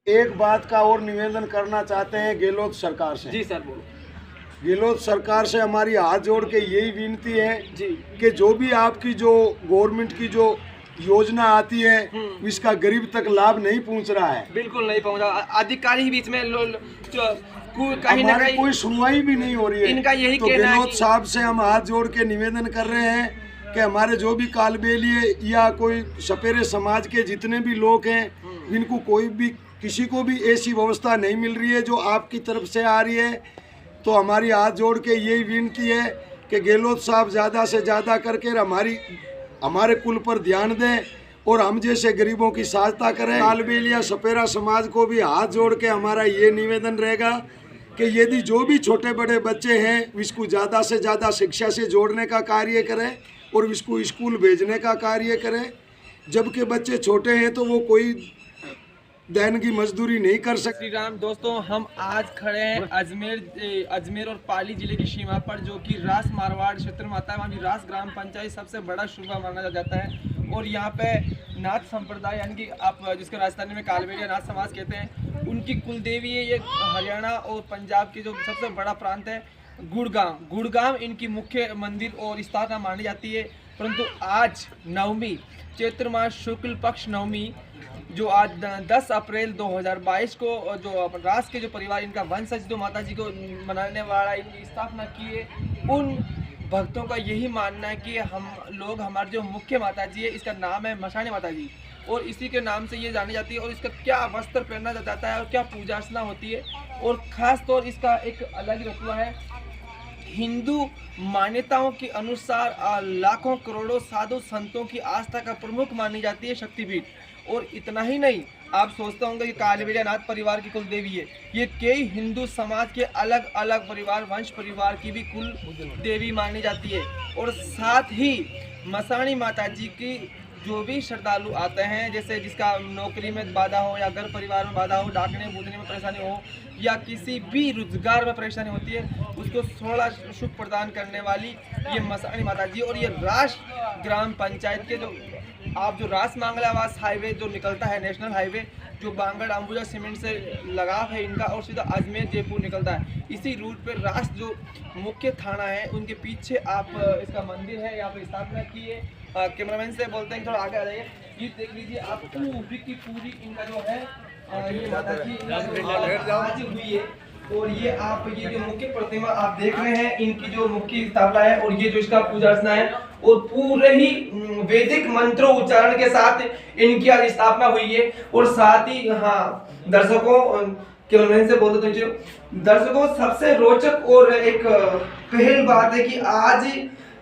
एक बात का और निवेदन करना चाहते हैं गहलोत सरकार से। जी सर बोलो। गहलोत सरकार से हमारी हाथ जोड़ के यही विनती है जी कि जो भी आपकी जो गवर्नमेंट की जो योजना आती है इसका गरीब तक लाभ नहीं पहुंच रहा है। बिल्कुल नहीं पहुंचा। अधिकारी बीच में कहीं ना हमारी कहीं कोई सुनवाई भी नहीं हो रही है। इनका यही तो कहना है गहलोत कि साहब से हम हाथ जोड़ के निवेदन कर रहे हैं कि हमारे जो भी कालबेलिए या कोई सपेरे समाज के जितने भी लोग हैं इनको कोई भी किसी को भी ऐसी व्यवस्था नहीं मिल रही है जो आपकी तरफ से आ रही है। तो हमारी हाथ जोड़ के यही विनती है कि गहलोत साहब ज़्यादा से ज़्यादा करके हमारे कुल पर ध्यान दें और हम जैसे गरीबों की सहायता करें। कालबेलिया सपेरा समाज को भी हाथ जोड़ के हमारा ये निवेदन रहेगा कि यदि जो भी छोटे बड़े बच्चे हैं इसको ज़्यादा से ज़्यादा शिक्षा से जोड़ने का कार्य करें और इसको स्कूल भेजने का कार्य करें। जबकि बच्चे छोटे हैं तो वो कोई दिन की मजदूरी नहीं कर सकते। श्री राम दोस्तों, हम आज खड़े हैं अजमेर और पाली जिले की सीमा पर, जो कि रास मारवाड़ क्षेत्र में आता है। वहाँ भी रास ग्राम पंचायत सबसे बड़ा सूबा माना जाता है और यहाँ पे नाथ संप्रदाय यानी कि आप जिसको राजस्थानी में कालबेलिया नाथ समाज कहते हैं, उनकी कुलदेवी है। ये हरियाणा और पंजाब की जो सबसे बड़ा प्रांत है गुड़गांव इनकी मुख्य मंदिर और स्थापना मानी जाती है। परंतु आज नवमी चैत्र मास शुक्ल पक्ष नवमी जो आज 10 अप्रैल 2022 को जो रास के जो परिवार इनका वंशज जो माता जी को मनाने वाला इनकी स्थापना की है, उन भक्तों का यही मानना है कि हम लोग हमारे जो मुख्य माता जी है इसका नाम है मसाणी माता जी और इसी के नाम से ये जानी जाती है। और इसका क्या वस्त्र पहना जाता है और क्या पूजा अर्चना होती है और ख़ास तौर इसका एक अलग रतुआ है। हिंदू मान्यताओं के अनुसार लाखों करोड़ों साधु संतों की आस्था का प्रमुख मानी जाती है शक्तिपीठ। और इतना ही नहीं, आप सोचते होंगे कि कालबेलिया नाथ परिवार की कुल देवी है। ये कई हिंदू समाज के अलग अलग परिवार वंश परिवार की भी कुल देवी मानी जाती है। और साथ ही मसाणी माता जी की जो भी श्रद्धालु आते हैं, जैसे जिसका नौकरी में बाधा हो या घर परिवार में बाधा हो, डाकने बूझने में परेशानी हो या किसी भी रोजगार में परेशानी होती है, उसको थोड़ा सुख प्रदान करने वाली ये मसाणी माता जी। और ये राष्ट्र ग्राम पंचायत के जो आप जो रास मांगलावास हाईवे जो निकलता है, नेशनल हाईवे जो बांगड़ अंबुजा सीमेंट से लगाव है इनका और सीधा अजमेर जयपुर निकलता है, इसी रूट पे राष्ट्र जो मुख्य थाना है उनके पीछे आप इसका मंदिर है, यहाँ पे स्थापना की है। कैमरामैन से बोलते हैं थोड़ा आगे आ जाइए, ये देख लीजिए आप पूरी की पूरी इनका जो है ये माता जी आज हुई है। और ये आप ये जो मुख्य प्रतिमा आप देख रहे हैं इनकी जो मुख्य स्थापना है और ये जो इसका पूजा अर्चना है और पूरे ही वैदिक मंत्रों उच्चारण के साथ इनकी आज स्थापना हुई है। और साथ ही दर्शकों कैमरामैन से बोलते तो दर्शकों सबसे रोचक और एक पहल बात है कि आज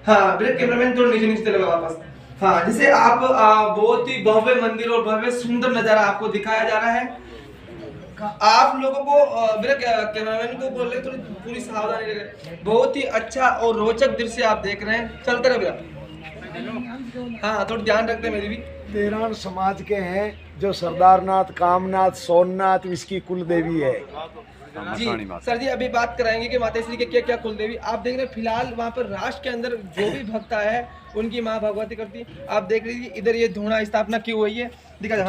ब्रेक कैमरामैन थोड़ा नीचे चलेगा वापस। जिसे आप बहुत ही भव्य मंदिर और भव्य सुंदर नजारा आपको दिखाया जा रहा है। आप लोगों को मेरे कैमरामैन को बोल रहे थोड़ी पूरी सावधानी रखें। बहुत ही अच्छा और रोचक दृश्य आप देख रहे हैं, चलते रहे भैया। थोड़ा ध्यान रखते हैं मेरी भी। तेरान समाज के हैं जो सरदारनाथ कामनाथ सोमनाथ इसकी कुल देवी है। जी सर जी, अभी बात कराएंगे कि माता श्री के क्या क्या कुल देवी आप देख रहे हैं। फिलहाल वहाँ पर राष्ट्र के अंदर जो भी भक्त है उनकी माँ भगवती करती आप देख लीजिए। इधर ये धूणा स्थापना की हुई है, दिखा से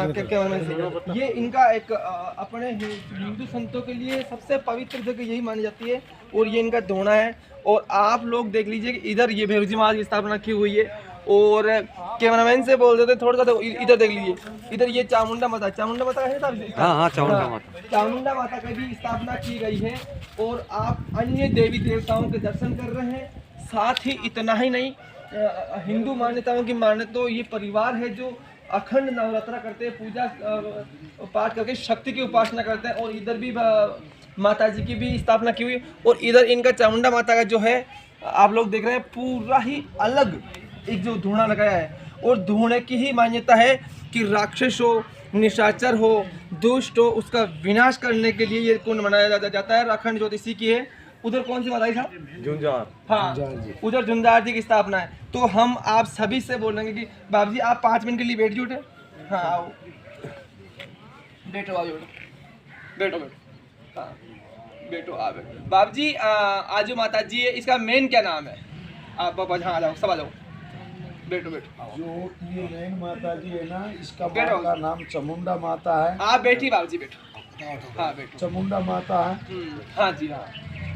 ये इनका एक अपने हिंदू संतों के लिए सबसे पवित्र जगह यही मानी जाती है और ये इनका धूणा है। और आप लोग देख लीजिए कि इधर ये भैरवजी महाराज की स्थापना की हुई है। और कैमरामैन से बोल देते थोड़ा सा इधर देख लीजिए, इधर ये चामुंडा माता है चामुंडा माता की भी स्थापना की गई है। और आप अन्य देवी देवताओं के दर्शन कर रहे हैं। साथ ही इतना ही नहीं, हिंदू मान्यताओं की माने तो ये परिवार है जो अखंड नवरात्रा करते हैं, पूजा पाठ करके शक्ति की उपासना करते हैं। और इधर भी माता जी की भी स्थापना की हुई। और इधर इनका चामुंडा माता का जो है आप लोग देख रहे हैं पूरा ही अलग एक जो धूणा लगाया है। और धूणे की ही मान्यता है कि राक्षस हो, निशाचर हो, दुष्ट हो, उसका विनाश करने के लिए ये कुंड मनाया जाता है। अखंड ज्योति इसी की है। उधर कौन सी माता साहब? झुंझार। उधर झुंझार जी की स्थापना है। तो हम आप सभी से बोलेंगे कि बाबू जी आप 5 मिनट के लिए बैठ जुटे। आओ बैठो, बैठो बैठो बाबू जी। आज जो माता जी है इसका मेन क्या नाम है? आप बाबा आ जाओ, सब आ जाओ, बैठो। जो ये मेन माता जी है ना, इसका माता का नाम चामुंडा माता है। आप बैठी बाबू जी, बैठो। हाँ बेटो। चामुंडा माता है। हाँ जी हाँ।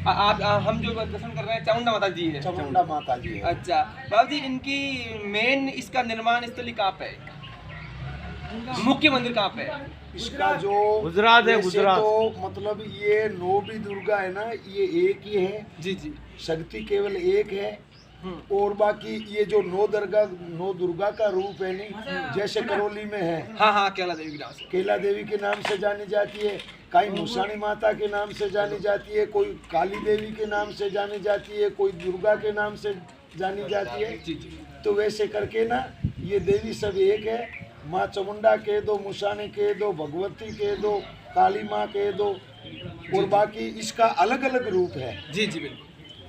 आप हम जो दर्शन कर रहे हैं चामुंडा माता जी है। चामुंडा माता जी है। अच्छा बाबा जी, इनकी मेन इसका निर्माण स्थली कहाँ पे है? मुख्य मंदिर कहाँ पे है? इसका जो गुजरात है, वैसे गुजरात। तो मतलब ये 9 भी दुर्गा है ना, ये एक ही है। जी जी। शक्ति केवल एक है। और बाकी ये जो 9 दुर्गा का रूप है नहीं, जैसे करौली में है हाँ हाँ, केला देवी के नाम से। केला देवी के नाम से जानी जाती है, कहीं मूसानी माता के नाम से जानी जाती है, कोई काली देवी के नाम से जानी जाती है, कोई दुर्गा के नाम से जानी जाती है। जी जी। तो वैसे करके ना ये देवी सब एक है। माँ चामुंडा कह दो, मूसानी कह दो, भगवती कह दो, काली माँ कह दो, और बाकी इसका अलग अलग रूप है। जी जी बिल्कुल।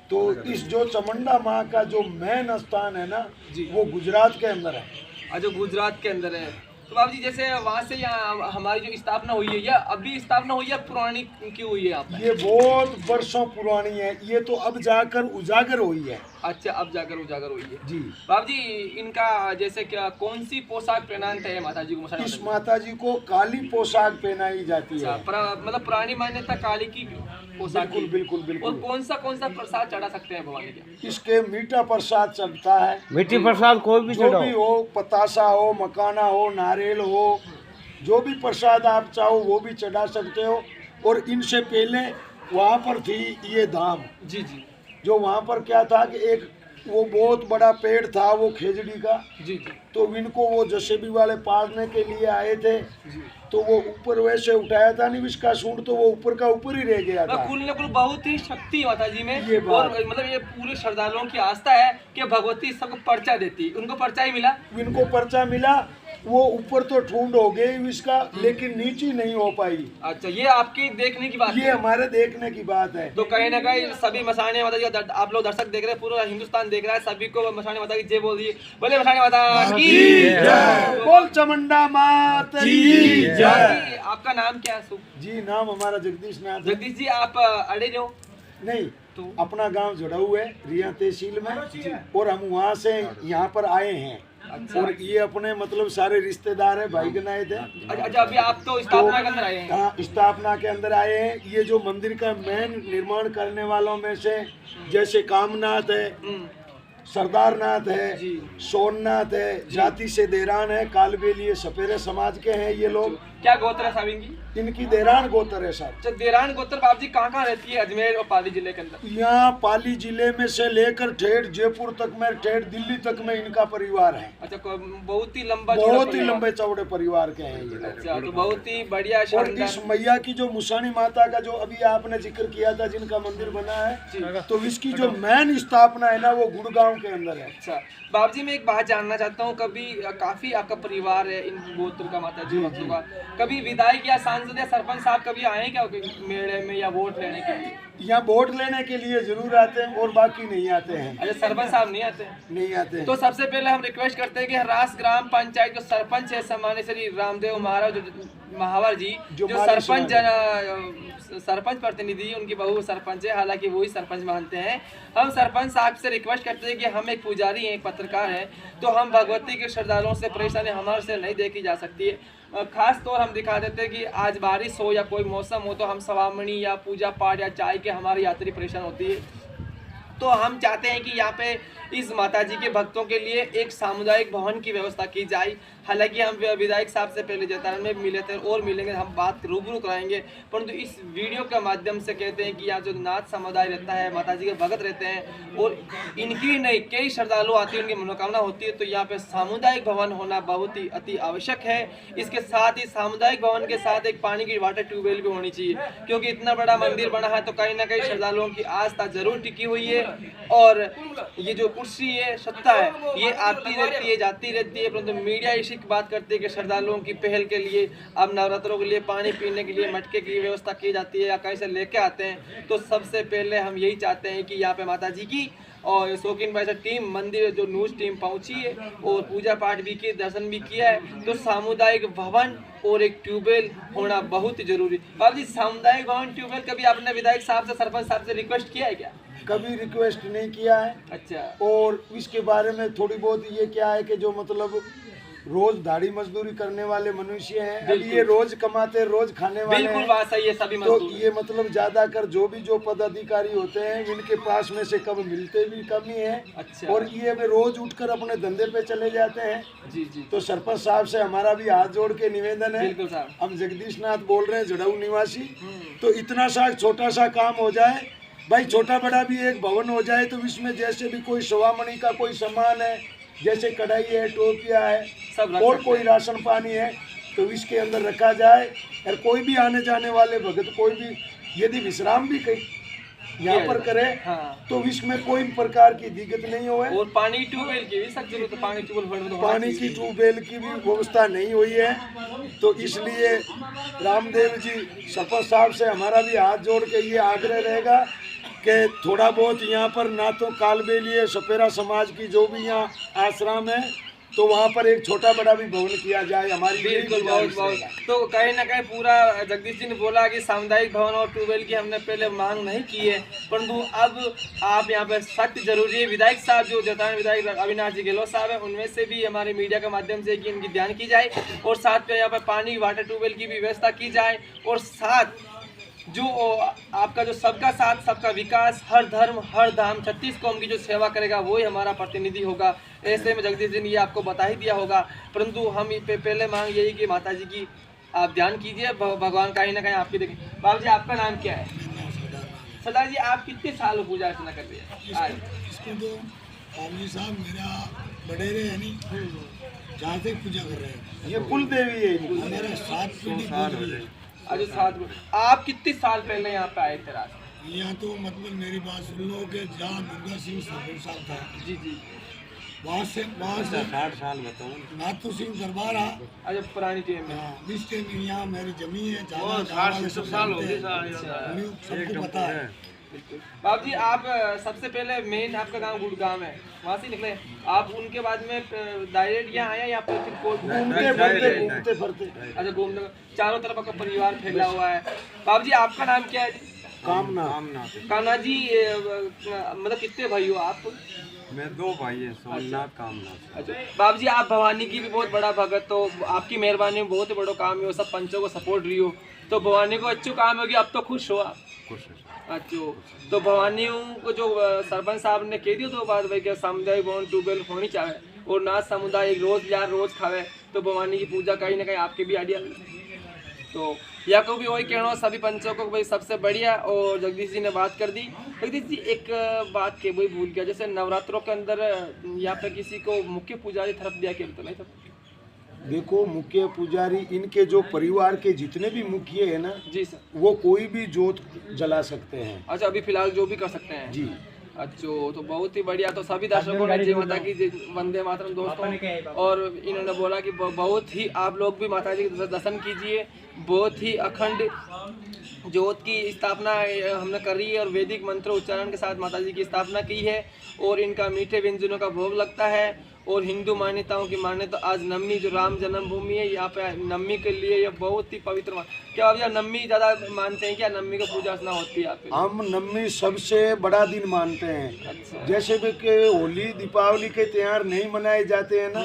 तो इस जो चामुंडा माँ का जो मेन स्थान है ना, जी। वो गुजरात के अंदर है। जो गुजरात के अंदर है। तो बाबू जी, जैसे वहाँ से यहाँ हमारी जो स्थापना हुई है, या अभी स्थापना हुई है, पुरानी की हुई है यहाँ पे? ये बहुत वर्षों पुरानी है, ये तो अब जाकर उजागर हुई है। अच्छा, अब जाकर उजागर हुई है। जी। बाबू जी, इनका जैसे क्या कौन सी पोशाक पहनाते हैं माता जी को? इस माता जी को काली पोशाक पहनाई जाती है। मतलब पुरानी मान्यता काली की पोशाक की। बिल्कुल बिल्कुल और बिल्कुल। कौन सा प्रसाद चढ़ा सकते हैं भवानी के? इसके मीठा प्रसाद चढ़ता है। मीठी प्रसाद कोई भी जो चढ़ाओ। भी हो, पतासा हो, मकाना हो, नारियल हो, जो भी प्रसाद आप चाहो वो भी चढ़ा सकते हो। और इनसे पहले वहाँ पर थी ये धाम। जी जी। जो वहाँ पर क्या था कि एक वो बहुत बड़ा पेड़ था, वो खेजड़ी का। जी जी। तो इनको वो जसेबी वाले पाड़ने के लिए आए थे, जी। तो वो ऊपर वैसे उठाया था नहीं इसका सूंड, तो वो ऊपर का ऊपर ही रह गया था। कुल न कुल बहुत ही शक्ति माता जी में। ये बात। और मतलब ये पूरे श्रद्धालुओं की आस्था है कि भगवती सबको पर्चा देती। उनको पर्चा ही मिला। इनको पर्चा मिला, वो ऊपर तो ठूंड हो गई इसका, लेकिन नीचे नहीं हो पाई। अच्छा, ये आपकी देखने की बात ये है। हमारे देखने की बात है। तो कहीं ना कहीं सभी मसाने माता जी का आप लोग दर्शक देख रहे हैं, पूरा हिंदुस्तान देख रहा है, सभी को मसाने माता की जय बोल दिए। बोले मसाने माता की जय। बोल चामुंडा माता की जय। आपका नाम क्या है? शुभ जी, नाम हमारा जगदीश नाथ है। जगदीश जी, आप अड़े जो नहीं, तो अपना गांव जड़ाऊ है, रिया तहसील में, और हम वहाँ से यहाँ पर आए हैं। अच्छा। और ये अपने मतलब सारे रिश्तेदार है, भाई बहन आए थे। अच्छा, अभी आप तो स्थापना के अंदर आए हैं। हाँ, स्थापना के अंदर आए हैं। ये जो मंदिर का मेन निर्माण करने वालों में से जैसे कामनाथ है, सरदारनाथ है, जी। सोमनाथ है, जाति से देरान है, कालबेलिए सपेरे समाज के हैं ये लोग। क्या गोत्र है साहब इनकी? इनकी देरान गोत्र है साहब। अच्छा, देरान गोत्र बाबू जी कहाँ कहाँ रहती है अजमेर और पाली जिले के अंदर? यहाँ पाली जिले में से लेकर ठेठ जयपुर तक में, ठेठ दिल्ली तक में इनका परिवार है। अच्छा, बहुत ही लंबा चौड़ा बहुत ही परिवार। लंबे चौड़े परिवार के हैं ये लोग। अच्छा, तो बहुत ही बढ़िया और शानदार। इस मैया की जो मुसानी माता का जो अभी आपने जिक्र किया था, जिनका मंदिर बना है, तो इसकी जो मेन स्थापना है ना, वो गुड़गांव के अंदर है। अच्छा बाबू जी, मैं एक बात जानना चाहता हूँ, कभी काफी आपका परिवार है इन गोत्र का माता जी भक्तों का, कभी विधायक या सांसद या सरपंच साहब कभी आए हैं क्या मेले में या वोट लेने के लिए? यहाँ वोट लेने के लिए जरूर आते हैं, और बाकी नहीं आते हैं। अच्छा, सरपंच साहब नहीं आते? नहीं आते हैं। तो सबसे पहले हम रिक्वेस्ट करते हैं कि रास ग्राम पंचायत जो सरपंच है सम्मानित श्री रामदेव महाराज महावर जी, जो माली सरपंच प्रतिनिधि, उनकी बहू सरपंच है, हालांकि वही सरपंच मानते हैं। हम सरपंच साहब से रिक्वेस्ट करते हैं कि हम एक पुजारी हैं, एक पत्रकार हैं, तो हम भगवती के श्रद्धालुओं से परेशानी हमारे से नहीं देखी जा सकती है। खास तौर हम दिखा देते हैं कि आज बारिश हो या कोई मौसम हो, तो हम सवामणी या पूजा पाठ या चाय के हमारी यात्री परेशान होती है। तो हम चाहते हैं कि यहाँ पे इस माता जी के भक्तों के लिए एक सामुदायिक भवन की व्यवस्था की जाए। हालांकि हम विधायक साहब से पहले जतारण में मिले थे और मिलेंगे, हम बात रूबरू कराएंगे, परंतु इस वीडियो के माध्यम से कहते हैं कि यहाँ जो नाथ समुदाय रहता है, माता जी के भगत रहते हैं, और इनकी नहीं कई श्रद्धालु आती है, उनकी मनोकामना होती है, तो यहाँ पे सामुदायिक भवन होना बहुत ही अति आवश्यक है। इसके साथ ही सामुदायिक भवन के साथ एक पानी की वाटर ट्यूबवेल भी होनी चाहिए, क्योंकि इतना बड़ा मंदिर बना है तो कहीं ना कहीं श्रद्धालुओं की आस्था जरूर टिकी हुई है। और ये जो कुर्सी है, सत्ता है, ये आती रहती है, जाती रहती है, परंतु मीडिया इसी की बात करती है कि श्रद्धालुओं की पहल के लिए अब नवरात्रों के लिए पानी पीने के लिए मटके की व्यवस्था की जाती है या कहीं से लेके आते हैं। तो सबसे पहले हम यही चाहते हैं कि यहाँ पे माता जी की और शौकीन भाई से टीम मंदिर जो न्यूज टीम पहुंची है और पूजा पाठ भी की, दर्शन भी किया है, तो सामुदायिक भवन और एक ट्यूबवेल होना बहुत ही जरूरी। बाबू जी, सामुदायिक भवन ट्यूबवेल कभी आपने विधायक साहब से सरपंच साहब से रिक्वेस्ट किया है क्या? कभी रिक्वेस्ट नहीं किया है। अच्छा। और इसके बारे में थोड़ी बहुत ये क्या है कि जो मतलब रोज दाढ़ी मजदूरी करने वाले मनुष्य हैं। अब ये रोज कमाते रोज खाने वाले बिल्कुल हैं। बात सही है, सभी तो मजदूर। ये मतलब ज्यादा कर जो पदाधिकारी होते हैं इनके पास में से कब मिलते भी कम ही है। अच्छा। और ये वे रोज उठकर अपने धंधे पे चले जाते हैं। जी जी, तो सरपंच साहब से हमारा भी हाथ जोड़ के निवेदन है। बिल्कुल साहब। हम जगदीश नाथ बोल रहे हैं, जड़ऊ निवासी। तो इतना सा छोटा सा काम हो जाए भाई, छोटा बड़ा भी एक भवन हो जाए, तो इसमें जैसे भी कोई सवामणि का कोई सामान है, जैसे कढ़ाई है, टोपिया है, सब रख और सकते कोई राशन पानी है, तो इसके अंदर रखा जाए। और कोई भी आने जाने वाले भगत कोई भी यदि विश्राम भी कहीं यहाँ पर करे, हाँ। तो इसमें कोई प्रकार की दिक्कत नहीं होए। और पानी ट्यूबवेल की भी सख्त जरूरत है, पानी ट्यूबवेल पानी की ट्यूबवेल की भी व्यवस्था नहीं हुई है। तो इसलिए रामदेव जी सरपंच साहब से हमारा भी हाथ जोड़ के ये आग्रह रहेगा कि थोड़ा बहुत यहाँ पर ना तो कालबेलिए सपेरा समाज की जो भी यहाँ आश्रम है, तो वहाँ पर एक छोटा बड़ा भी भवन किया जाए। हमारी यही बिल्कुल, गुजारिश बहुत रहेगा। तो कहीं ना कहीं पूरा जगदीश जी ने बोला कि सामुदायिक भवन और ट्यूबवेल की हमने पहले मांग नहीं की है, परंतु अब आप यहाँ पे सख्त जरूरी है। विधायक साहब जो जतान विधायक अविनाश जी गहलोत साहब है, उनमें से भी हमारे मीडिया के माध्यम से कि इनकी ध्यान की जाए, और साथ में यहाँ पे पानी वाटर ट्यूबवेल की भी व्यवस्था की जाए। और साथ जो आपका जो सबका साथ सबका विकास, हर धर्म हर धाम 36 कौम की जो सेवा करेगा वही हमारा प्रतिनिधि होगा। ऐसे में जगदीश जी ने ये आपको बता ही दिया होगा, परंतु हम पहले मांग यही कि माता जी की आप ध्यान कीजिए, भगवान कहीं ना कहीं आपकी देखें। बाबू जी आपका नाम क्या है? सरदार जी आप कितने सालों पूजा अर्चना कर रहे हैं आज? इसको तो बाबू साहब मेरा बडेरे है नहीं, जहाँ से पूजा कर रहे हैं। ये कुल देवी है इनकी। हमारे 7 पीढ़ी बोल रही है। आज साथ आप कितने साल पहले यहाँ पे आए थे रात? यहाँ तो मतलब मेरी बात सुन लो कि जहाँ दुर्गा सिंह सरपंच साहब था, जी जी, वहाँ से 60 साल बताओ नाथू सिंह दरबार आ। अच्छा पुरानी टीम में। हाँ, इस टाइम यहाँ मेरी जमीन है, सबको पता है। बाबू जी आप सबसे पहले मेन आपका गांव गुड़गांव है, वहाँ से निकले आप, उनके बाद में डायरेक्ट यहाँ आया या फिर घूमते फिरते। अच्छा घूमने चारों तरफ आपका परिवार फैला हुआ है। बाबू जी आपका नाम क्या है? कामना। कान्हा जी मतलब कितने भाई हो आप? मैं 2 भाई हैं, सोमनाथ कामनाथ। अच्छा बाबू जी आप भवानी की भी बहुत बड़ा भगत, तो आपकी मेहरबानी में बहुत ही बड़ा काम है, सब पंचों को सपोर्ट रही हो, तो भवानी को अच्छी काम होगी, अब तो खुश हो आप? खुश है। अच्छा तो भवानी को जो सरपंच साहब ने कह दिया 2 बार भाई कि सामुदायिक भवन ट्यूबवेल होनी चाहिए और नाथ समुदाय रोज खावे, तो भवानी की पूजा कहीं ना कहीं आपके भी आइडिया। तो या को भी वही कहना सभी पंचों को भाई सबसे बढ़िया। और जगदीश जी ने बात कर दी। जगदीश जी एक बात के वही भूल गया, जैसे नवरात्रों के अंदर यहाँ पे किसी को मुख्य पुजारी तरफ दिया के तो नहीं था? देखो मुख्य पुजारी इनके जो परिवार के जितने भी मुखिया है ना जी सर, वो कोई भी जोत जला सकते हैं। अच्छा अभी फिलहाल जो भी कर सकते हैं जी। अच्छा तो बहुत ही बढ़िया। तो सभी दर्शकों ने जय माता की वंदे मातरम दोस्तों, और इन्होंने बोला कि बहुत ही आप लोग भी माता जी के दर्शन कीजिए, बहुत ही अखंड ज्योत की स्थापना हमने करी है और वैदिक मंत्र उच्चारण के साथ माता जी की स्थापना की है, और इनका मीठे व्यंजनों का भोग लगता है। और हिंदू मान्यताओं की माने तो आज नवमी जो राम जन्मभूमि है, यहाँ पे नवमी के लिए ये बहुत ही पवित्र क्या आप यहाँ नवमी ज़्यादा मानते हैं क्या? नवमी को पूजा अर्चना होती है यहाँ पे? हम नवमी सबसे बड़ा दिन मानते हैं। अच्छा। जैसे भी के होली दीपावली के त्योहार नहीं मनाए जाते हैं ना,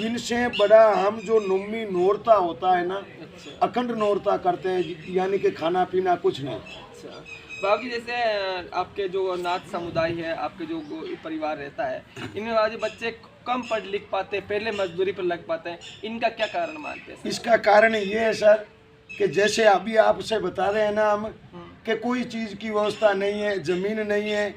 इनसे बड़ा हम जो नवमी नौरता होता है ना, अच्छा अखंड नौरता करते हैं, यानी कि खाना पीना कुछ नहीं। अच्छा बाबू जी जैसे आपके जो नाथ समुदाय है, आपके जो परिवार रहता है, इनमें आज बच्चे कम पढ़ लिख पाते, पहले मजदूरी पर लग पाते हैं, इनका क्या कारण मानते हैं? इसका कारण ये है सर कि जैसे अभी आपसे बता रहे हैं ना हम कि कोई चीज़ की व्यवस्था नहीं है, ज़मीन नहीं है,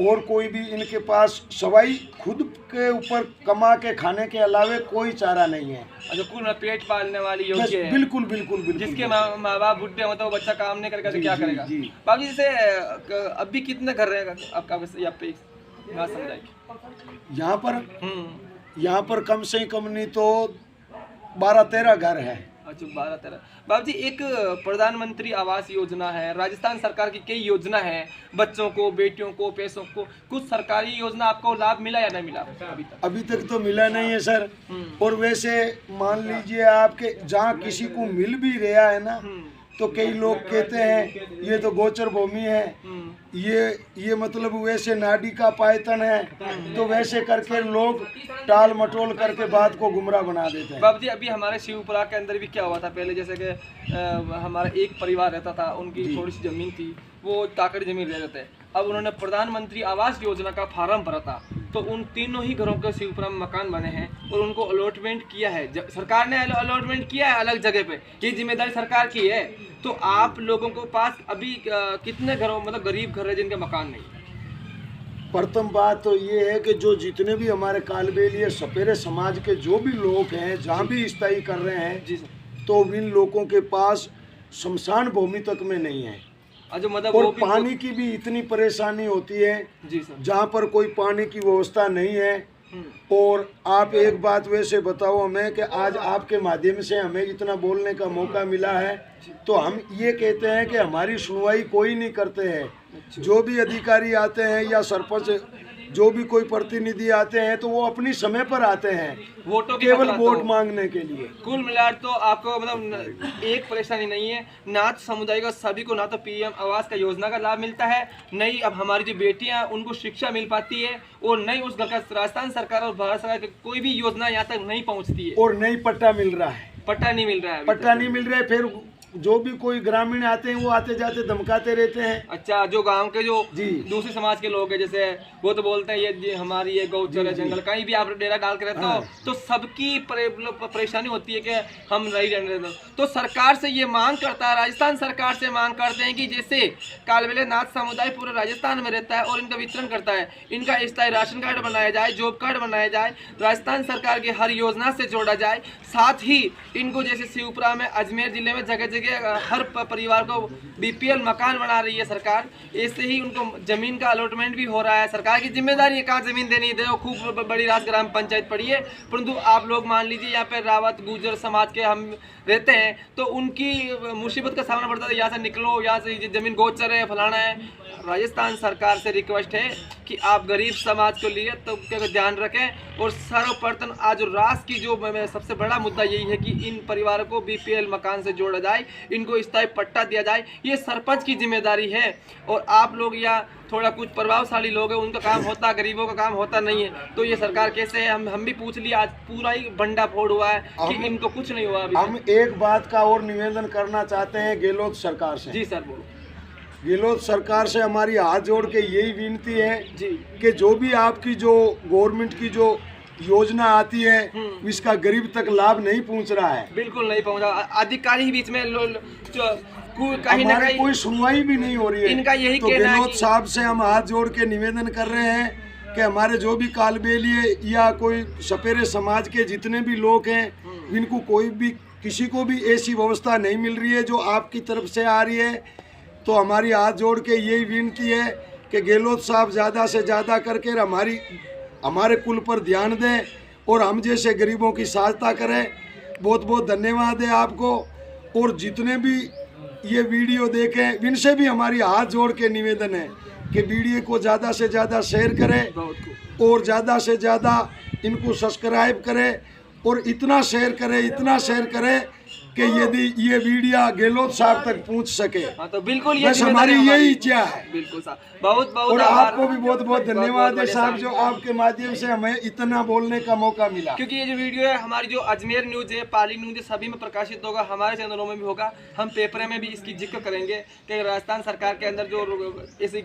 और कोई भी इनके पास सवाई खुद के ऊपर कमा के खाने के अलावे कोई चारा नहीं है। अच्छा कुल पेट पालने वाली बस योग्य है। बिल्कुल बिल्कुल बिल्कुल। जिसके माँ बाप बुढ़े होते वो बच्चा काम नहीं करेगा तो क्या करेगा? जी। बाबू जी जैसे अभी कितने घर रहेगा आपका यहाँ पे नाथ समुदाय? यहाँ पर कम से कम नहीं तो 12-13 घर है। अच्छा 12-13। बाबू जी एक प्रधानमंत्री आवास योजना है, राजस्थान सरकार की कई योजना है, बच्चों को, बेटियों को, पैसों को, कुछ सरकारी योजना आपको लाभ मिला या नहीं मिला अभी तक तो मिला नहीं है सर। और वैसे मान लीजिए आपके जहाँ किसी को मिल भी रहा है ना, तो कई लोग कहते हैं ये तो गोचर भूमि है, ये मतलब वैसे नाडी का पायतन है, तो वैसे करके लोग टाल मटोल करके बात को गुमराह बना देते हैं। बाबू जी, अभी हमारे शिवपुरा के अंदर भी क्या हुआ था पहले, जैसे कि हमारा एक परिवार रहता था, उनकी थोड़ी सी जमीन थी, वो ताकड़ी जमीन रह रहे थे। अब उन्होंने प्रधानमंत्री आवास योजना का फार्म भरा था, तो उन तीनों ही घरों के शिवपुरा में मकान बने हैं और उनको अलॉटमेंट किया है, सरकार ने अलॉटमेंट किया है अलग जगह पे, ये जिम्मेदारी सरकार की है। तो आप लोगों को पास अभी कितने घरों, मतलब गरीब घर है जिनके मकान नहीं? प्रथम बात तो ये है कि जो जितने भी हमारे कालबेलिया सपेरे समाज के जो भी लोग हैं, जहाँ भी स्थायी कर रहे हैं जी सर, तो इन लोगों के पास शमशान भूमि तक में नहीं है। जो मतलब और वो भी पानी की भी इतनी परेशानी होती है जी सर, जहाँ पर कोई पानी की व्यवस्था नहीं है। और आप एक बात वैसे बताओ हमें कि आज आपके माध्यम से हमें इतना बोलने का मौका मिला है, तो हम ये कहते हैं कि हमारी सुनवाई कोई नहीं करते हैं। जो भी अधिकारी आते हैं या सरपंच जो भी कोई प्रतिनिधि आते हैं तो वो अपनी समय पर आते हैं, वोटों की केवल खतरा वोट तो- मांगने के लिए। कुल मिलाकर तो आपको मतलब एक परेशानी नहीं है, ना तो समुदाय का सभी को ना तो पीएम आवास का योजना का लाभ मिलता है, नहीं अब हमारी जो बेटियां उनको शिक्षा मिल पाती है, और नहीं उस घर का राजस्थान सरकार और भारत सरकार की कोई भी योजना यहाँ तक नहीं पहुँचती है, और नई पट्टा मिल रहा है, पट्टा नहीं मिल रहा है अभी पट्टा तक। नहीं मिल रहा है। फिर जो भी कोई ग्रामीण आते हैं वो आते जाते धमकाते रहते हैं। अच्छा, जो गांव के जो जी। दूसरे समाज के लोग हैं, जैसे वो तो बोलते हैं ये हमारी ये गौचर है, जंगल, कहीं भी आप डेरा डाल के रहते हो तो सबकी परेशानी होती है कि हम नहीं रहने देते। तो सरकार से ये मांग करता है, राजस्थान सरकार से मांग करते हैं कि जैसे कालबेलिया नाथ समुदाय पूरे राजस्थान में रहता है और इनका वितरण करता है, इनका स्थायी राशन कार्ड बनाया जाए, जॉब कार्ड बनाया जाए, राजस्थान सरकार की हर योजना से जोड़ा जाए। साथ ही इनको जैसे शिवपुरा में, अजमेर जिले में जगह हर परिवार को बीपीएल मकान बना रही है सरकार, ऐसे ही उनको जमीन का अलॉटमेंट भी हो रहा है। सरकार की जिम्मेदारी है कहाँ जमीन देनी है, खूब बड़ी रास ग्राम पंचायत पड़ी है, परंतु आप लोग मान लीजिए यहाँ पे रावत गुर्जर समाज के हम रहते हैं तो उनकी मुसीबत का सामना पड़ता है, यहाँ से निकलो, यहाँ से जमीन गोचर है, फलाना है। राजस्थान सरकार से रिक्वेस्ट है कि आप गरीब समाज को लिए तो ध्यान रखें, और सर्वप्रथम आज राष्ट्र की जो सबसे बड़ा मुद्दा यही है कि इन परिवारों को बीपीएल मकान से जोड़ा जाए, इनको स्थायी पट्टा दिया जाए, ये सरपंच की जिम्मेदारी है। और आप लोग या थोड़ा कुछ प्रभावशाली लोग हैं, उनका काम होता, गरीबों का काम होता नहीं है, तो ये सरकार कैसे है? हम भी पूछ लिया, आज पूरा ही भंडा फोड़ हुआ है कि इनको कुछ नहीं हुआ अभी। हम एक बात का और निवेदन करना चाहते हैं गहलोत सरकार से। जी सर, बोलो। गहलोत सरकार से हमारी हाथ जोड़ के यही विनती है जी कि जो भी आपकी जो गवर्नमेंट की जो योजना आती है इसका गरीब तक लाभ नहीं पहुंच रहा है, बिल्कुल नहीं पहुंचा। अधिकारी ही बीच में कहीं ना हमारी कहीं कोई सुनवाई भी नहीं हो रही है। इनका यही तो कहना है गहलोत कि- साहब से हम हाथ जोड़ के निवेदन कर रहे हैं कि हमारे जो भी कालबेलिए या कोई सपेरे समाज के जितने भी लोग हैं, इनको कोई भी किसी को भी ऐसी व्यवस्था नहीं मिल रही है जो आपकी तरफ से आ रही है। तो हमारी हाथ जोड़ के यही विनती है कि गहलोत साहब ज़्यादा से ज़्यादा करके हमारे कुल पर ध्यान दें और हम जैसे गरीबों की सहायता करें। बहुत बहुत धन्यवाद है आपको। और जितने भी ये वीडियो देखें, इनसे भी हमारी हाथ जोड़ के निवेदन है कि वीडियो को ज़्यादा से ज़्यादा शेयर करें और ज़्यादा से ज़्यादा इनको सब्सक्राइब करें, और इतना शेयर करें कि यदि ये वीडियो गहलोत साहब तक पहुंच सके। हाँ, तो बिल्कुल ये बस हमारी यही इच्छा है। बिल्कुल साहब, बहुत बहुत और आभार। आपको भी बहुत बहुत धन्यवाद है बढ़िया साहब, जो आपके माध्यम से हमें इतना बोलने का मौका मिला। क्योंकि ये जो वीडियो है हमारी जो अजमेर न्यूज़ है, पाली न्यूज़ है, सभी में प्रकाशित होगा, हमारे चैनलों में भी होगा, हम पेपर में भी इसकी जिक्र करेंगे कि राजस्थान सरकार के अंदर जो ऐसे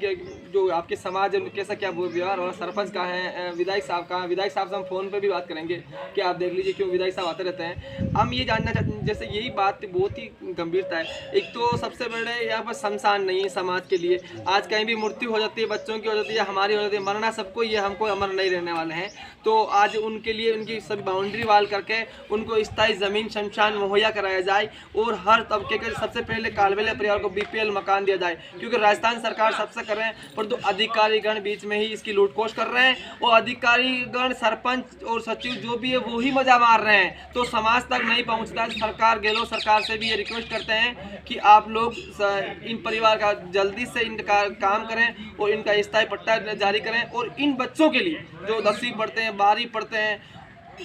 जो आपके समाज है उनके कैसा क्या व्यवहार हो, सरपंच कहाँ है, विधायक साहब कहाँ है। विधायक साहब से हम फ़ोन पर भी बात करेंगे कि आप देख लीजिए क्यों विधायक साहब आते रहते हैं। हम ये जानना चाहते हैं, जैसे यही बात बहुत ही गंभीरता है, एक तो सबसे बड़े यहाँ पर शमशान नहीं है समाज के लिए। आज कहीं भी मृत्यु हो जाती है, बच्चों की हो जाती है, हमारी हो जाती है, मरना सबको, ये हमको अमर नहीं रहने वाले हैं। तो आज उनके लिए उनकी सभी बाउंड्री वाल करके उनको स्थायी ज़मीन शमशान मुहैया कराया जाए, और हर तबके के सबसे पहले कालबेलिया परिवार को बीपीएल मकान दिया जाए। क्योंकि राजस्थान सरकार सबसे कर रहे हैं, परंतु अधिकारीगण बीच में ही इसकी लूटकोश कर रहे हैं, और अधिकारीगण सरपंच और सचिव जो भी है वो ही मजा मार रहे हैं, तो समाज तक नहीं पहुँचता। सरकार गहलोत सरकार से भी ये रिक्वेस्ट करते हैं कि आप लोग इन परिवार का जल्दी से इनका काम करें और इनका स्थायी पट्टा जारी करें, और इन बच्चों के लिए जो 10वीं पढ़ते हैं, 12वीं पढ़ते हैं,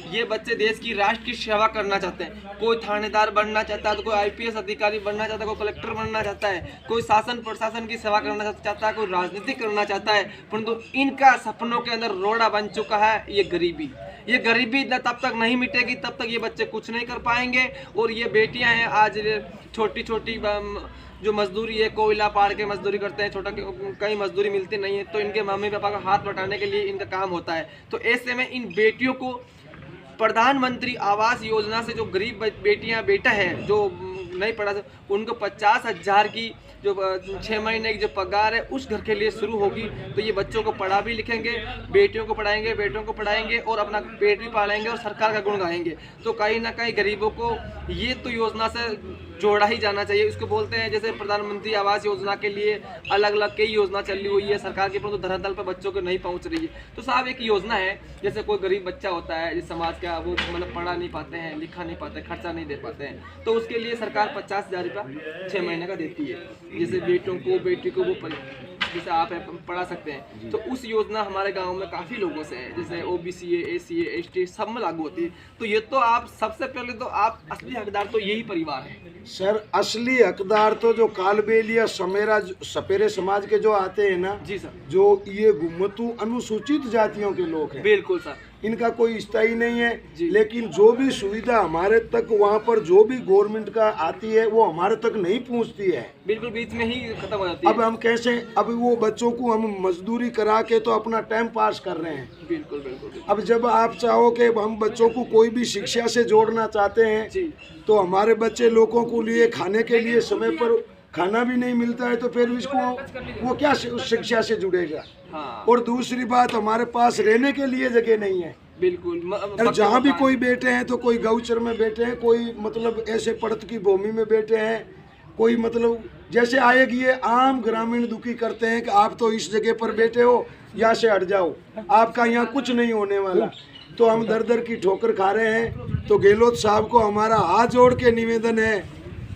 ये बच्चे देश की राष्ट्र की सेवा करना चाहते हैं। कोई थानेदार बनना चाहता है, तो कोई आईपीएस अधिकारी बनना चाहता है, कोई कलेक्टर बनना चाहता है, कोई शासन प्रशासन की सेवा करना चाहता है, कोई राजनीति करना चाहता है, परंतु इनका सपनों के अंदर रोड़ा बन चुका है ये गरीबी। ये गरीबी तब तक नहीं मिटेगी, तब तक ये बच्चे कुछ नहीं कर पाएंगे। और ये बेटियां हैं आज छोटी छोटी जो मजदूरी है, कोयला पाड़ के मजदूरी करते हैं, छोटा कहीं मजदूरी मिलती नहीं है, तो इनके मम्मी पापा का हाथ बटाने के लिए इनका काम होता है। तो ऐसे में इन बेटियों को प्रधानमंत्री आवास योजना से जो गरीब बेटियां बेटा है जो नहीं पढ़ा सकते, उनको 50,000 की जो 6 महीने की जो पगार है उस घर के लिए शुरू होगी। तो ये बच्चों को पढ़ा भी लिखेंगे, बेटियों को पढ़ाएंगे, बेटों को पढ़ाएंगे और अपना पेट भी पालेंगे और सरकार का गुण गाएंगे। तो कहीं ना कहीं गरीबों को ये तो योजना से जोड़ा ही जाना चाहिए। इसको बोलते हैं जैसे प्रधानमंत्री आवास योजना के लिए अलग अलग कई योजना चली हुई है सरकार की, परंतु धरातल पर बच्चों को नहीं पहुंच रही है। तो साहब एक योजना है, जैसे कोई गरीब बच्चा होता है जिस समाज का, वो मतलब पढ़ा नहीं पाते हैं, लिखा नहीं पाते, खर्चा नहीं दे पाते हैं, तो उसके लिए सरकार 50,000 रुपया 6 महीने का देती है। जैसे बेटों को बेटी को वो जैसे आप पढ़ा सकते हैं। तो उस योजना हमारे गांव में काफ़ी लोगों से है, जैसे ओबीसी है, एसी है, एसटी सब में लागू होती है। तो ये तो आप सबसे पहले तो आप असली हकदार तो यही परिवार है सर। असली हकदार तो जो कालबेलिया सपेरे समाज के जो आते हैं ना जी सर, जो ये गुम्मतू अनुसूचित जातियों के लोग हैं, बिल्कुल सर, इनका कोई स्थायी नहीं है। जी। लेकिन जो भी सुविधा हमारे तक वहाँ पर जो भी गवर्नमेंट का आती है वो हमारे तक नहीं पहुँचती है, बिल्कुल बीच में ही खत्म हो जाती है। अब हम कैसे, अब वो बच्चों को हम मजदूरी करा के तो अपना टाइम पास कर रहे हैं। बिल्कुल बिल्कुल, बिल्कुल। अब जब आप चाहो कि हम बच्चों को कोई भी शिक्षा से जोड़ना चाहते हैं जी, तो हमारे बच्चे लोगों को लिए खाने के लिए समय पर खाना भी नहीं मिलता है, तो फिर इसको वो क्या शिक्षा से जुड़ेगा। हाँ और दूसरी बात, हमारे पास रहने के लिए जगह नहीं है। बिल्कुल। और जहाँ भी कोई बैठे हैं तो कोई गौचर में बैठे हैं, कोई मतलब ऐसे पड़त की भूमि में बैठे हैं, कोई मतलब जैसे आएगी ये आम ग्रामीण दुखी करते हैं कि आप तो इस जगह पर बैठे हो, यहाँ से हट जाओ, आपका यहाँ कुछ नहीं होने वाला। तो हम दर दर की ठोकर खा रहे हैं। तो गहलोत साहब को हमारा हाथ जोड़ के निवेदन है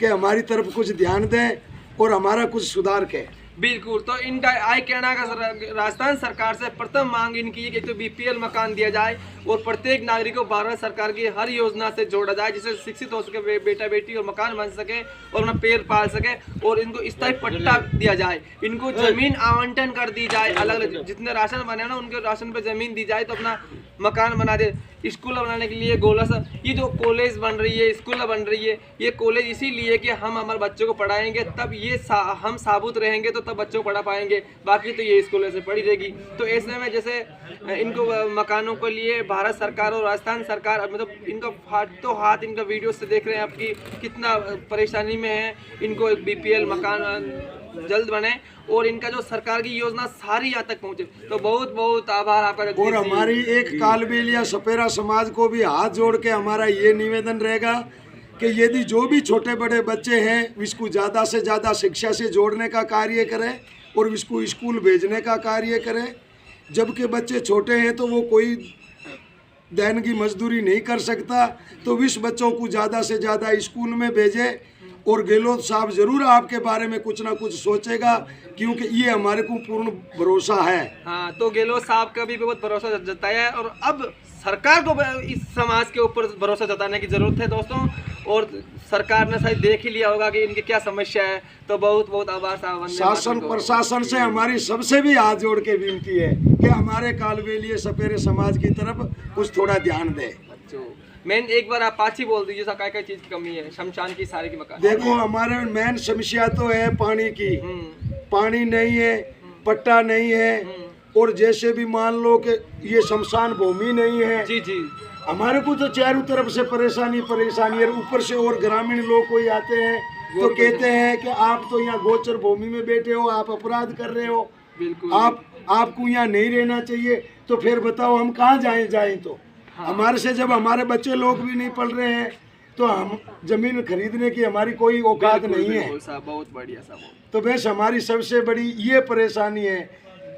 कि हमारी तरफ कुछ ध्यान दें और हमारा कुछ सुधार करें। बिल्कुल। तो इनका आय कहना का राजस्थान सरकार से प्रथम मांग इनकी है कि तो बीपीएल मकान दिया जाए और प्रत्येक नागरिक को भारत सरकार की हर योजना से जोड़ा जाए, जिससे शिक्षित हो सके बेटा बेटी और मकान बन सके और अपना पेड़ पाल सके, और इनको स्थायी पट्टा दिया जाए, इनको जमीन आवंटन कर दी जाए, अलग अलग जितने राशन बने ना उनके राशन पे जमीन दी जाए तो अपना मकान बना दे। स्कूल बनाने के लिए गोला सा ये जो कॉलेज बन रही है, स्कूल बन रही है, ये कॉलेज इसीलिए कि हम हमारे बच्चों को पढ़ाएंगे, तब ये हम साबुत रहेंगे तो तब बच्चों को पढ़ा पाएंगे, बाकी तो ये स्कूल से पढ़ी रहेगी। तो ऐसे में जैसे इनको मकानों के लिए भारत सरकार और राजस्थान सरकार मतलब इनका हाथों हाथ इनका वीडियो से देख रहे हैं आपकी कितना परेशानी में है। इनको एक बीपीएल मकान जल्द बने और इनका जो सरकार की योजना सारी यहाँ तक पहुँचे। तो बहुत बहुत आभार आपका। और हमारी एक कालबेलिया सपेरा समाज को भी हाथ जोड़ के हमारा ये निवेदन रहेगा कि यदि जो भी छोटे बड़े बच्चे हैं इसको ज़्यादा से ज़्यादा शिक्षा से जोड़ने का कार्य करें और इसको स्कूल भेजने का कार्य करें। जबकि बच्चे छोटे हैं तो वो कोई दिन की मजदूरी नहीं कर सकता, तो इस बच्चों को ज़्यादा से ज़्यादा स्कूल में भेजें। और गहलोत साहब ज़रूर आपके बारे में कुछ ना कुछ सोचेगा, क्योंकि ये हमारे को पूर्ण भरोसा है। हाँ, तो गहलोत साहब का भी बहुत भरोसा जताया है और अब सरकार को इस समाज के ऊपर भरोसा जताने की ज़रूरत है दोस्तों। और सरकार ने शायद देख ही लिया होगा कि इनकी क्या समस्या है। तो बहुत बहुत आभार साहब। शासन प्रशासन से हमारी सबसे भी हाथ जोड़ के विनती है कि हमारे कालबेलिया सपेरे समाज की तरफ कुछ थोड़ा ध्यान दे। मेन एक बार आप पाँच ही बोल दीजिए क्या क्या चीज़ की कमी है शमशान की सारे की मकान। देखो हमारे मेन समस्या तो है पानी की, पानी नहीं है, पट्टा नहीं है, और जैसे भी मान लो कि ये शमशान भूमि नहीं है। जी जी, हमारे को तो चारों तरफ से परेशानी है। ऊपर से और ग्रामीण लोग कोई आते हैं तो कहते हैं कि आप तो यहाँ गोचर भूमि में बैठे हो, आप अपराध कर रहे हो, बिल्कुल आपको यहाँ नहीं रहना चाहिए। तो फिर बताओ हम कहाँ जाएं तो हमारे से जब हमारे बच्चे लोग भी नहीं पढ़ रहे हैं तो हम जमीन खरीदने की हमारी कोई औकात नहीं है। बहुत बढ़िया साहब। तो बस हमारी सबसे बड़ी ये परेशानी है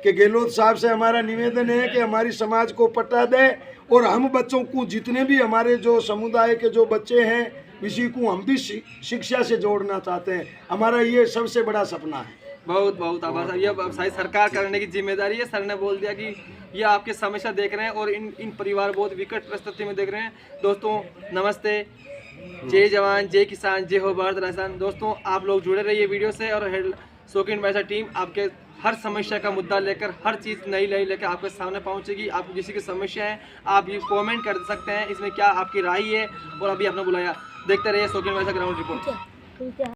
कि गहलोत साहब से हमारा निवेदन है कि हमारी समाज को पट्टा दे और हम बच्चों को जितने भी हमारे जो समुदाय के जो बच्चे हैं इसी को हम भी शिक्षा से जोड़ना चाहते हैं। हमारा ये सबसे बड़ा सपना है। बहुत बहुत आभार सर, ये शायद सरकार करने की जिम्मेदारी है। सर ने बोल दिया कि ये आपके समस्या देख रहे हैं और इन परिवार बहुत विकट परिस्थिति में देख रहे हैं। दोस्तों नमस्ते, जय जवान जय किसान जय हो भारत राजस्थान। दोस्तों आप लोग जुड़े रहिए वीडियो से और शौकीन पैसा टीम आपके हर समस्या का मुद्दा लेकर हर चीज़ नई लेकर आपके सामने पहुंचेगी। आपको किसी की समस्या है आप ये कमेंट कर सकते हैं, इसमें क्या आपकी राय है। और अभी आपने बुलाया, देखते रहिए शौकीन पैसा ग्राउंड रिपोर्ट।